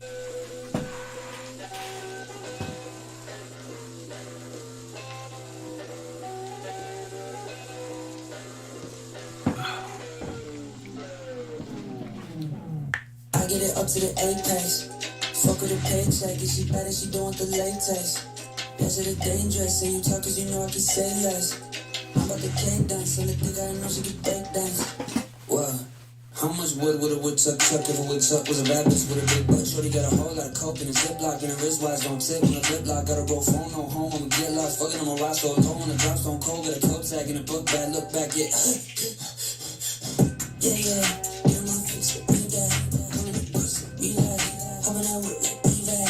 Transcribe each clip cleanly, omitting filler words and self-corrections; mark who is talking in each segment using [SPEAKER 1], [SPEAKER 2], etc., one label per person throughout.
[SPEAKER 1] I get it up to the apex. Fuck with a paycheck, is she better? She doing the latex. Yes, it is dangerous, and you talk cause you know I can say less. I'm about to cake dance, and the dick I know she can bake dance. Well, how much wood would a woodchuck chuck if a woodchuck was a rabbit with a big butt? Shorty got a whole lot of coke in a ziplock, and her wristwatch don't tip when a flip lock. Got a roll phone, no home, I'ma get lost. Fucking on my rock so low on the drop stone cold. Got a toe tag in a book bag, look back, yeah. Yeah, yeah, get on my face, but be that. Come in the pussy, be that. Hopping out with like be that.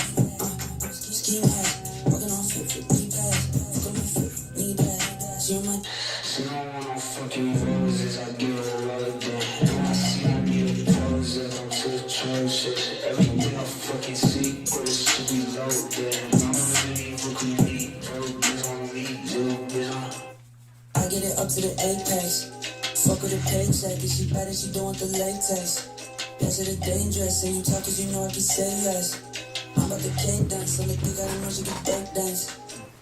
[SPEAKER 1] Ski mask, walking on foot for be that. Fuck on my foot, need that. She on my. She don't want no fucking roses, I give her a lot of them. And I see I need a poses, I'm too atrocious. Everything I fucking see, but it should be loaded. I'm really looking neat, bitch on me, bitch on. I get it up to the apex. Fuck with a paycheck, is she better? She doing the latex. Yes, it is dangerous, and you talk cause you know I can say less. I'm about to cake dance, and the dick I know she can bake dance.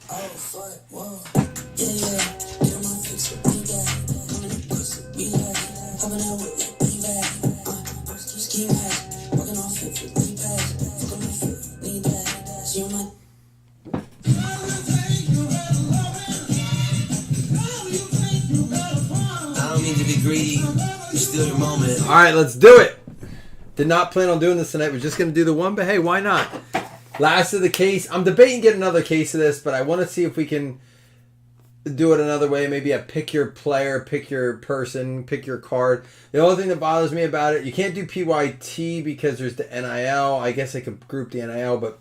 [SPEAKER 1] Oh, fuck, whoa. Yeah, yeah, get on my face, but be that. Come in the pussy, be that. Hopping out with like be that. Ski mask, walking on foot for be pass. Fuck on my foot, need that. She on my. I don't mean to be greedy. You're still your moment.
[SPEAKER 2] All right, let's do it. Did not plan on doing this tonight. We're just going to do the one, but hey, why not? Last of the case. I'm debating getting another case of this, but I want to see if we can do it another way. Maybe a pick your player, pick your person, pick your card. The only thing that bothers me about it, you can't do PYT because there's the NIL. I guess I could group the NIL, but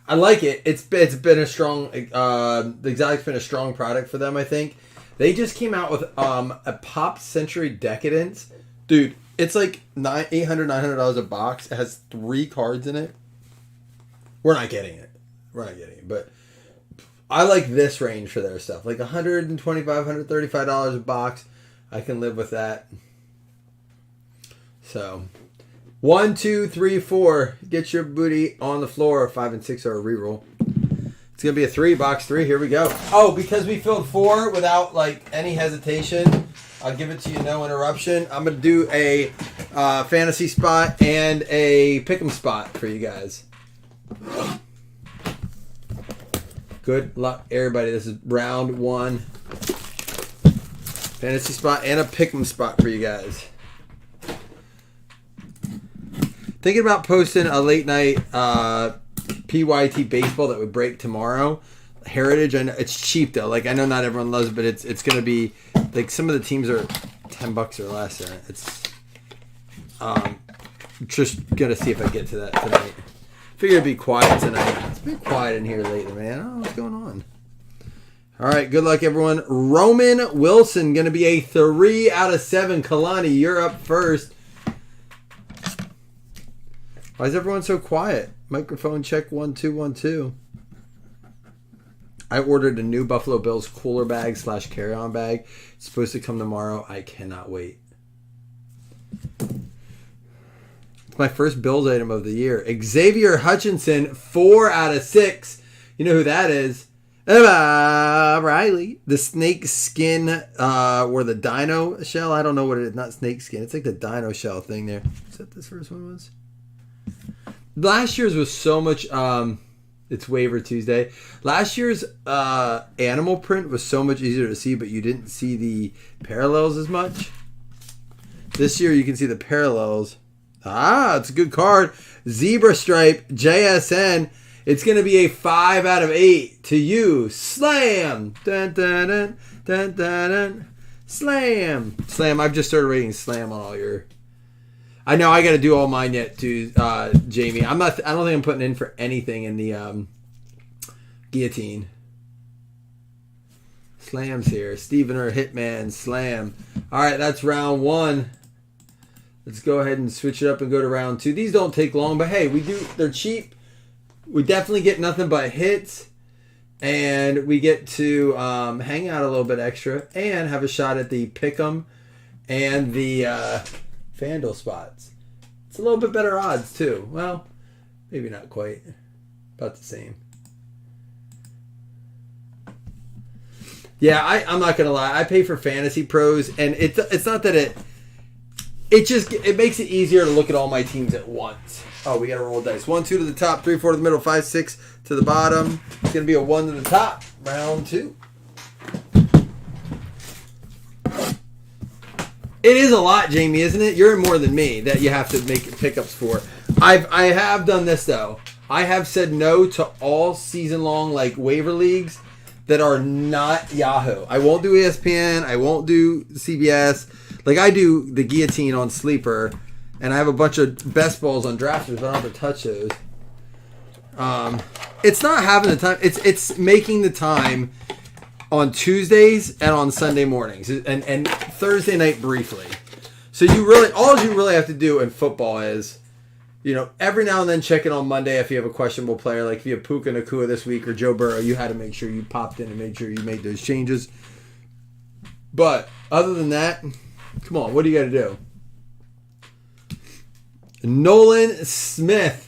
[SPEAKER 2] I like it. It's been a strong, the Exotic's been a strong product for them, I think. They just came out with a Pop Century Decadence. Dude, it's like $900 a box. It has 3 cards in it. We're not getting it. But I like this range for their stuff. Like $125, $135 a box. I can live with that. So, 1, 2, 3, 4. Get your booty on the floor. 5 and 6 are a reroll. It's going to be a 3, box 3. Here we go. Oh, because we filled 4 without like any hesitation, I'll give it to you, no interruption. I'm going to do a fantasy spot and a pick'em spot for you guys. Good luck, everybody. This is round 1. Fantasy spot and a pick'em spot for you guys. Thinking about posting a late night PYT baseball that would break tomorrow. Heritage, I know it's cheap though. Like I know not everyone loves it, but it's gonna be like some of the teams are $10 or less. And it's just gonna see if I get to that tonight. Figure it'd be quiet tonight. It's been quiet in here lately, man. I don't know what's going on. All right, good luck, everyone. Roman Wilson gonna be a 3 out of 7. Kalani, you're up first. Why is everyone so quiet? Microphone check 1 2 1 2. I ordered a new Buffalo Bills cooler bag / carry-on bag. It's supposed to come tomorrow. I cannot wait. It's my first Bills item of the year. Xavier Hutchinson, 4 out of 6. You know who that is? Riley. The snake skin or the dino shell. I don't know what it is. Not snake skin. It's like the dino shell thing there. Is that this first one was? Last year's was so much. It's waiver Tuesday. Last year's animal print was so much easier to see, but you didn't see the parallels as much. This year you can see the parallels. It's a good card. Zebra Stripe JSN. It's going to be a 5 out of 8 to you. Slam. Dun, dun, dun, dun, dun, dun. Slam. Slam. I've just started rating slam on all your. I know I got to do all mine yet too, Jamie. I don't think I'm putting in for anything in the guillotine. Slams here. Steven or Hitman. Slam. All right, that's round 1. Let's go ahead and switch it up and go to round 2. These don't take long, but hey, they're cheap. We definitely get nothing but hits. And we get to hang out a little bit extra and have a shot at the Pick'em and the FanDuel spots. It's a little bit better odds too. Well, Maybe not quite. About the same. Yeah, I'm not gonna lie. I pay for Fantasy Pros, and it's not that it makes it easier to look at all my teams at once. Oh, we gotta roll dice. 1, 2 to the top, 3, 4 to the middle, 5, 6 to the bottom. It's gonna be a 1 to the top. Round 2. It is a lot, Jamie, isn't it? You're in more than me that you have to make pickups for. I have done this though. I have said no to all season long like waiver leagues that are not Yahoo. I won't do ESPN. I won't do CBS. Like I do the guillotine on Sleeper, and I have a bunch of best balls on Drafters, but I don't have to touch those. It's not having the time. It's making the time on Tuesdays and on Sunday mornings and Thursday night briefly. So all you really have to do in football is, every now and then check in on Monday if you have a questionable player, like if you have Puka Nacua this week or Joe Burrow, you had to make sure you popped in and made sure you made those changes. But other than that, come on, what do you got to do? Nolan Smith.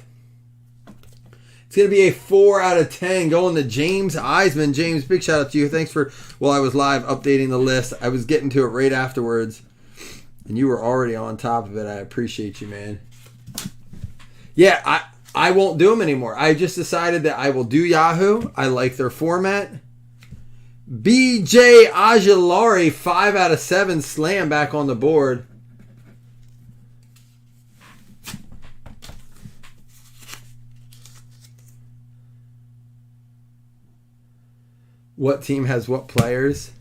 [SPEAKER 2] It's going to be a 4 out of 10 going to James Eisman. James, big shout out to you. Thanks for, while I was live updating the list. I was getting to it right afterwards, and you were already on top of it. I appreciate you, man. Yeah, I won't do them anymore. I just decided that I will do Yahoo. I like their format. BJ Ojulari, 5 out of 7 slam back on the board. What team has what players?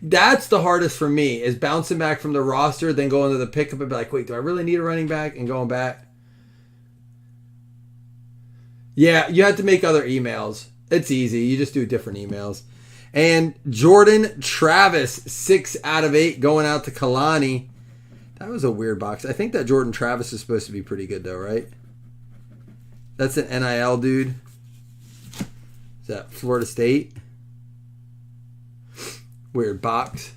[SPEAKER 2] That's the hardest for me, is bouncing back from the roster, then going to the pickup and be like, wait, do I really need a running back? And going back. Yeah, you have to make other emails. It's easy. You just do different emails. And Jordan Travis, 6 out of 8 going out to Kalani. That was a weird box. I think that Jordan Travis is supposed to be pretty good though, right? That's an NIL dude. Is that Florida State? Weird box.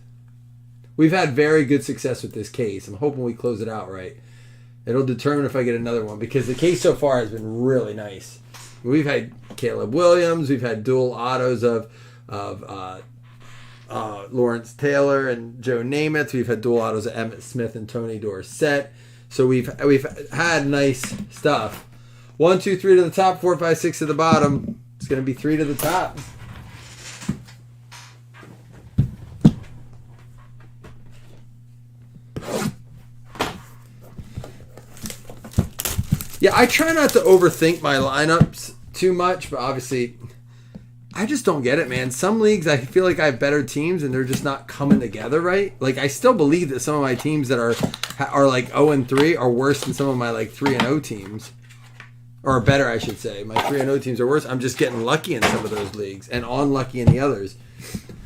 [SPEAKER 2] We've had very good success with this case. I'm hoping we close it out right. It'll determine if I get another one, because the case so far has been really nice. We've had Caleb Williams. We've had dual autos of Lawrence Taylor and Joe Namath. We've had dual autos of Emmitt Smith and Tony Dorsett. So we've had nice stuff. 1, 2, 3 to the top, 4, 5, 6 to the bottom. It's going to be 3 to the top. Yeah, I try not to overthink my lineups too much, but obviously, I just don't get it, man. Some leagues, I feel like I have better teams, and they're just not coming together right. Like, I still believe that some of my teams that are like 0-3 are worse than some of my like 3-0 teams, or better, I should say. My 3-0 teams are worse. I'm just getting lucky in some of those leagues and unlucky in the others.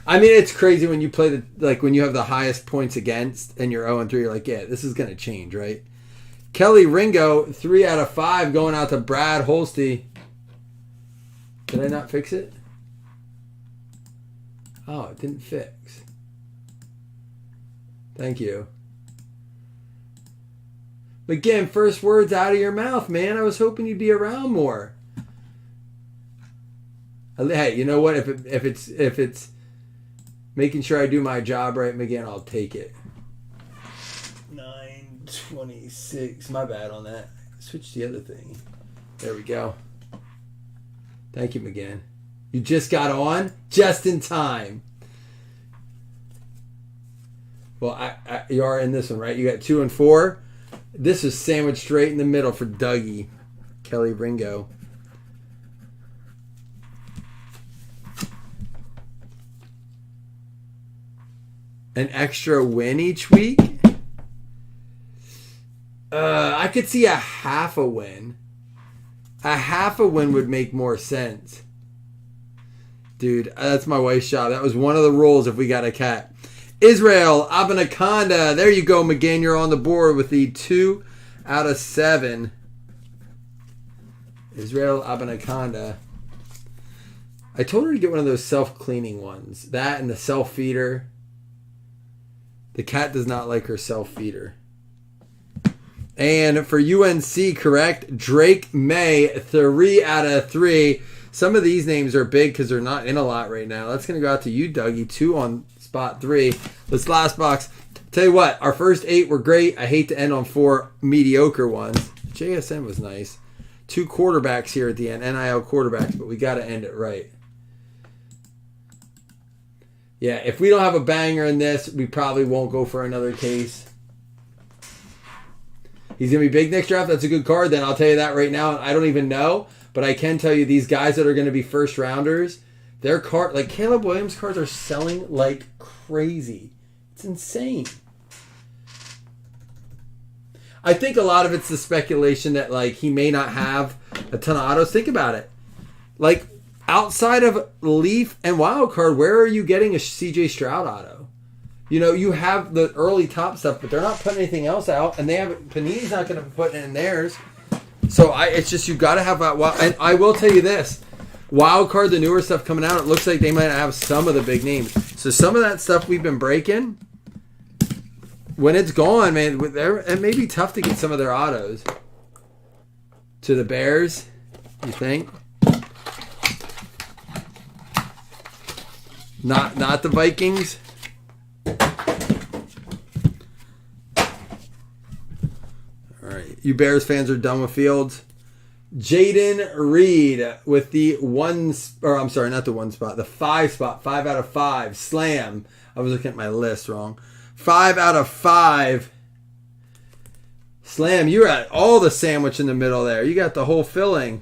[SPEAKER 2] I mean, it's crazy when you play when you have the highest points against and you're 0-3. You're like, yeah, this is gonna change, right? Kelly Ringo, 3 out of 5 going out to Brad Holste. Did I not fix it? Oh, it didn't fix. Thank you. Again, first words out of your mouth, man. I was hoping you'd be around more. Hey, you know what? If it's making sure I do my job right, McGinn, I'll take it. 9:26. My bad on that. Switch the other thing. There we go. Thank you, McGinn. You just got on just in time. Well, you are in this one, right? You got 2 and 4. This is sandwiched straight in the middle for Dougie. Kelly Ringo. An extra win each week? I could see a half a win. A half a win would make more sense. Dude, that's my wife's job. That was one of the rules if we got a cat. Israel Abanaconda. There you go, McGinn. You're on the board with the 2 out of 7. Israel Abanaconda. I told her to get one of those self-cleaning ones. That and the self-feeder. The cat does not like her self-feeder. And for UNC, correct, Drake May, 3 out of 3. Some of these names are big because they're not in a lot right now. That's going to go out to you, Dougie. 2 on spot 3. This last box. Tell you what, our first 8 were great. I hate to end on 4 mediocre ones. JSN was nice. 2 quarterbacks here at the end. NIL quarterbacks, but we got to end it right. Yeah, if we don't have a banger in this, we probably won't go for another case. He's going to be big next draft. That's a good card. Then I'll tell you that right now. I don't even know, but I can tell you these guys that are going to be first rounders, their card, like Caleb Williams cards, are selling like crazy. It's insane. I think a lot of it's the speculation that like he may not have a ton of autos. Think about it. Like outside of Leaf and Wild Card, where are you getting a CJ Stroud auto? You know, you have the early top stuff, but they're not putting anything else out, and they haven't. Panini's not going to put it in theirs. So it's just you got to have that. And I will tell you this: Wild Card, the newer stuff coming out, it looks like they might have some of the big names. So some of that stuff we've been breaking, when it's gone, man, it may be tough to get some of their autos. To the Bears, you think? Not the Vikings. You Bears fans are done with Fields. Jaden Reed with the 1, or I'm sorry, not the 1 spot, the 5 spot, 5 out of 5. Slam. I was looking at my list wrong. 5 out of 5. Slam, you're at all the sandwich in the middle there. You got the whole filling.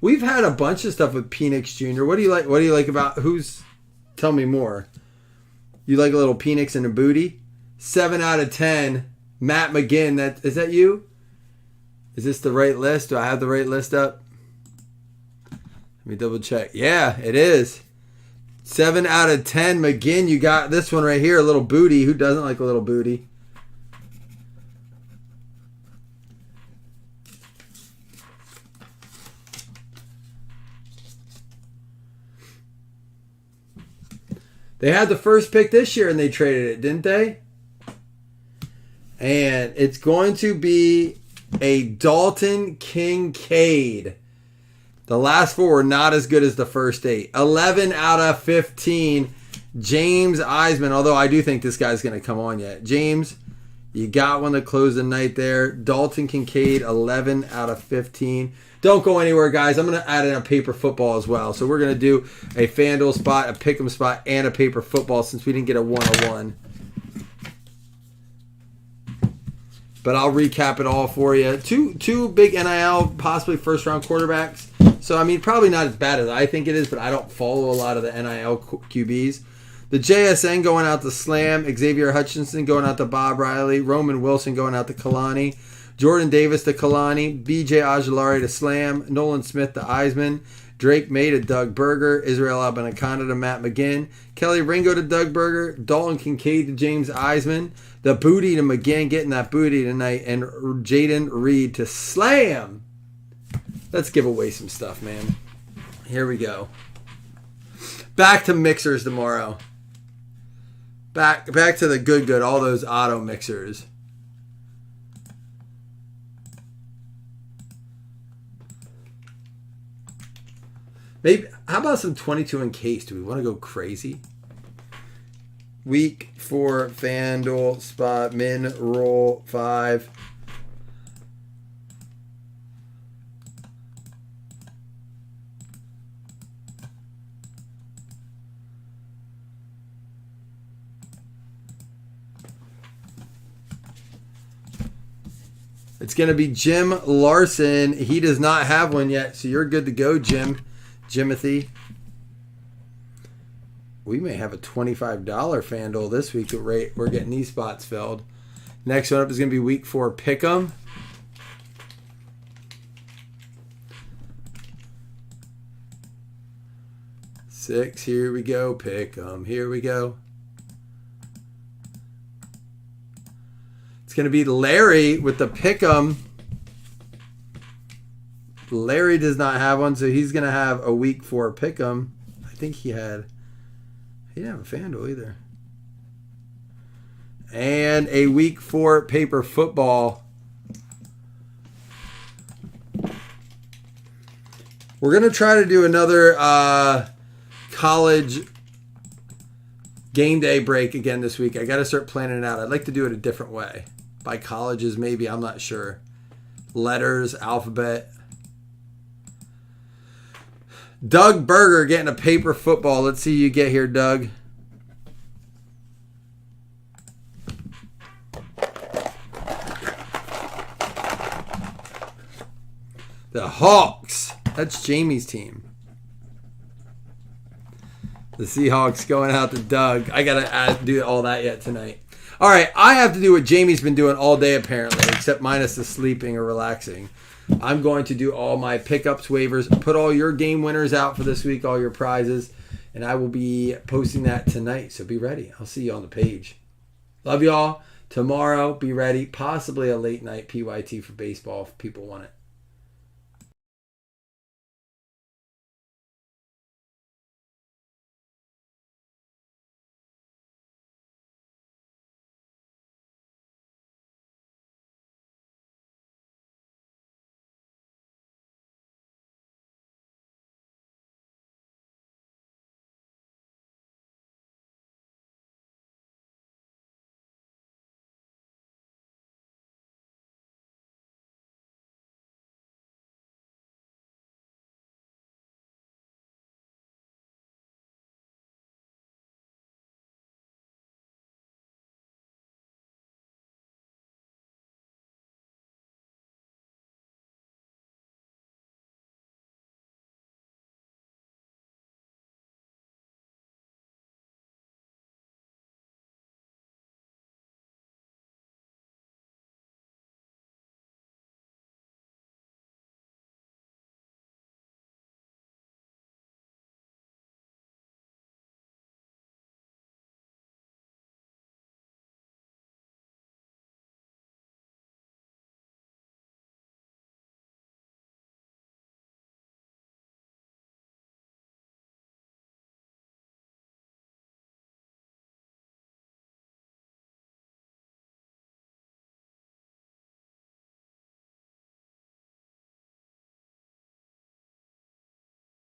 [SPEAKER 2] We've had a bunch of stuff with Penix Jr. What do you like? What do you like about who's? Tell me more. You like a little Penix and a booty? 7 out of 10. Matt McGinn. Is that you? Is this the right list? Do I have the right list up? Let me double check. Yeah, it is. 7 out of 10. McGinn, you got this one right here. A little booty. Who doesn't like a little booty? They had the first pick this year and they traded it, didn't they? And it's going to be a Dalton Kincaid. The last 4 were not as good as the first 8. 11 out of 15. James Eisman, although I do think this guy's going to come on yet. James, you got one to close the night there. Dalton Kincaid, 11 out of 15. Don't go anywhere, guys. I'm going to add in a paper football as well. So we're going to do a FanDuel spot, a Pick'em spot, and a paper football since we didn't get a 101. But I'll recap it all for you. Two big NIL, possibly first-round quarterbacks. So, I mean, probably not as bad as I think it is, but I don't follow a lot of the NIL QBs. The JSN going out to Slam. Xavier Hutchinson going out to Bob Riley. Roman Wilson going out to Kalani. Jordan Davis to Kalani. BJ Ojulari to Slam. Nolan Smith to Eisman. Drake May to Doug Berger. Israel Abanikanda to Matt McGinn. Kelly Ringo to Doug Berger. Dalton Kincaid to James Eisman. The booty to McGinn, getting that booty tonight. And Jaden Reed to Slam. Let's give away some stuff, man. Here we go. Back to mixers tomorrow. Back to the good, all those auto mixers. Maybe, how about some 22 in case? Do we want to go crazy? Week 4 FanDuel spot min roll 5. It's going to be Jim Larson. He does not have one yet, so you're good to go, Jimothy. We may have a $25 FanDuel this week. We're getting these spots filled. Next one up is going to be week 4 Pick'em. Six, here we go. Pick'em, here we go. It's going to be Larry with the Pick'em. Larry does not have one, so he's going to have a week 4 Pick'em. I think he didn't have a FanDuel either. And a week 4 paper football. We're going to try to do another college game day break again this week. I got to start planning it out. I'd like to do it a different way. By colleges, maybe. I'm not sure. Letters, alphabet. Doug Berger getting a paper football. Let's see you get here, Doug. The Hawks. That's Jamie's team. The Seahawks going out to Doug. I got to do all that yet tonight. All right, I have to do what Jamie's been doing all day apparently, except minus the sleeping or relaxing. I'm going to do all my pickups, waivers, put all your game winners out for this week, all your prizes, and I will be posting that tonight, so be ready. I'll see you on the page. Love y'all. Tomorrow, be ready. Possibly a late night PYT for baseball if people want it.